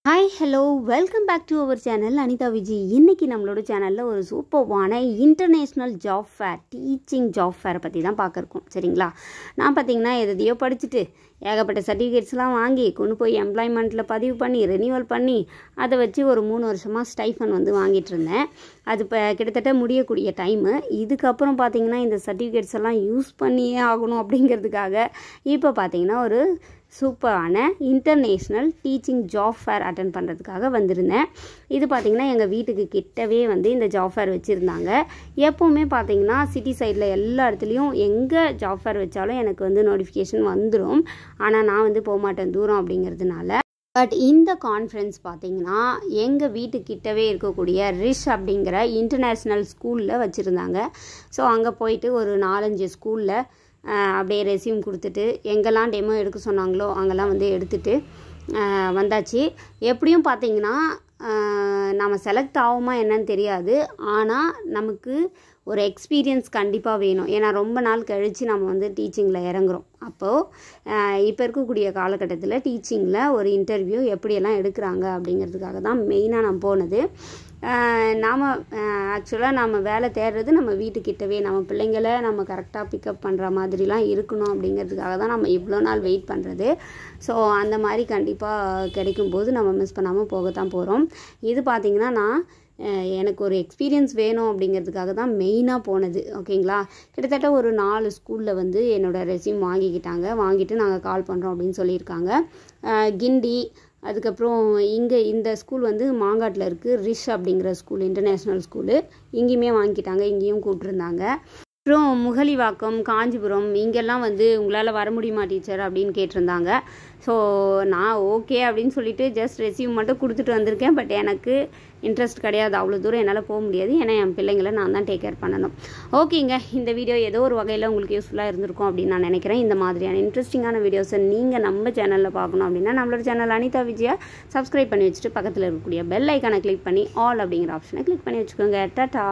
Hi hello welcome back to our channel Anitha Vijay. இன்றைக்கி நம்மளோட சேனலில் ஒரு சூப்பர்வான international job fair teaching job ஃபேரை பற்றி தான் பார்க்குறோம். சரிங்களா, நான் பார்த்திங்கன்னா எதையோ படிச்சுட்டு ஏகப்பட்ட சர்டிஃபிகேட்ஸ்லாம் வாங்கி கொண்டு போய் எம்ப்ளாய்மெண்ட்டில் பதிவு பண்ணி ரெனியூவல் பண்ணி அதை வச்சு ஒரு 3 வருஷமாக ஸ்டைஃபன் வாங்கிட்டு இருந்தேன். அது இப்போ கிட்டத்தட்ட முடியக்கூடிய டைமு. இதுக்கப்புறம் பார்த்திங்கன்னா இந்த சர்டிஃபிகேட்ஸ் எல்லாம் யூஸ் பண்ணியே ஆகணும் அப்படிங்கிறதுக்காக இப்போ பார்த்திங்கன்னா ஒரு சூப்பரான international teaching job fair attend பண்ணுறதுக்காக வந்திருந்தேன். இது பார்த்திங்கன்னா எங்கள் வீட்டுக்கு கிட்டவே இந்த ஜாப் ஃபேர் வச்சுருந்தாங்க. எப்போவுமே பார்த்திங்கன்னா சிட்டி சைடில் எல்லா இடத்துலையும் எங்கே ஜாப் ஃபேர் வச்சாலும் எனக்கு நோட்டிஃபிகேஷன் வந்துடும். ஆனால் நான் போக மாட்டேன் தூரம் அப்படிங்கிறதுனால. பட் இந்த கான்ஃபரன்ஸ் பார்த்திங்கன்னா எங்கள் வீட்டுக்கிட்டவே இருக்கக்கூடிய ரிஷ் அப்படிங்கிற இன்டர்நேஷ்னல் ஸ்கூலில் வச்சுருந்தாங்க. ஸோ அங்கே போயிட்டு ஒரு 4-5 ஸ்கூலில் அப்படியே ரெஸ்யூம் கொடுத்துட்டு எங்கெல்லாம் டெமோ எடுக்க சொன்னாங்களோ அங்கெல்லாம் எடுத்துகிட்டு வந்தாச்சு. எப்படியும் பார்த்திங்கன்னா நம்ம செலக்ட் ஆகுமா என்னன்னு தெரியாது. ஆனால் நமக்கு ஒரு எக்ஸ்பீரியன்ஸ் கண்டிப்பாக வேணும். ஏன்னா ரொம்ப நாள் கழித்து நம்ம டீச்சிங்கில் இறங்குறோம். அப்போது இப்போ இருக்கக்கூடிய காலகட்டத்தில் டீச்சிங்கில் ஒரு இன்டர்வியூ எப்படியெல்லாம் எடுக்கிறாங்க அப்படிங்கிறதுக்காக தான் மெயினாக நான் போனது. நாம் ஆக்சுவலாக நம்ம வேலை தேடுறது நம்ம வீட்டுக்கிட்டவே நம்ம பிள்ளைங்களை நம்ம கரெக்டாக பிக்கப் பண்ணுற மாதிரிலாம் இருக்கணும் அப்படிங்கிறதுக்காக தான் நம்ம இவ்வளோ நாள் வெயிட் பண்ணுறது. ஸோ அந்த மாதிரி கண்டிப்பாக கிடைக்கும்போது நம்ம மிஸ் பண்ணாமல் போகத்தான் போகிறோம். இது பார்த்திங்கன்னா நான் எனக்கு ஒரு எக்ஸ்பீரியன்ஸ் வேணும் அப்படிங்கிறதுக்காக தான் மெயினாக போனது. ஓகேங்களா, கிட்டத்தட்ட ஒரு 4 ஸ்கூலில் என்னோடய ரெஸ்யூம் வாங்கிட்டு நாங்கள் கால் பண்ணுறோம் அப்படின்னு சொல்லியிருக்காங்க. கிண்டி, அதுக்கப்புறம் இங்கே இந்த ஸ்கூல் மாங்காட்டில் இருக்குது. ரிஷ் அப்படிங்கிற ஸ்கூல் இன்டர்நேஷ்னல் ஸ்கூலு, இங்கேயுமே வாங்கிட்டாங்க, இங்கேயும் கூப்பிட்ருந்தாங்க. அப்புறம் முகலிவாக்கம், காஞ்சிபுரம் இங்கெல்லாம் உங்களால் வர முடியுமா டீச்சர் அப்படின்னு கேட்டிருந்தாங்க. ஸோ நான் ஓகே அப்படின்னு சொல்லிட்டு ஜஸ்ட் ரெஸ்யூம் மட்டும் கொடுத்துட்டு வந்திருக்கேன். பட் எனக்கு இன்ட்ரெஸ்ட் கிடையாது, அவ்வளோ தூரம் என்னால் போக முடியாது. ஏன்னா என் பிள்ளைங்களை நான் தான் டேக் கேர் பண்ணணும். ஓகேங்க, இந்த வீடியோ ஏதோ ஒரு வகையில் உங்களுக்கு யூஸ்ஃபுல்லாக இருந்திருக்கும் அப்படின்னு நான் நினைக்கிறேன். இந்த மாதிரியான இன்ட்ரெஸ்டிங்கான வீடியோஸை நீங்கள் நம்ம சேனலில் பார்க்கணும் அப்படின்னா நம்மளோட சேனல் அனிதா விஜயா சப்ஸ்கிரைப் பண்ணி வச்சுட்டு பக்கத்தில் இருக்கக்கூடிய பெல் ஐக்கானை கிளிக் பண்ணி ஆல் அப்படிங்கிற ஆப்ஷனை கிளிக் பண்ணி வச்சுக்கோங்க. டாடா.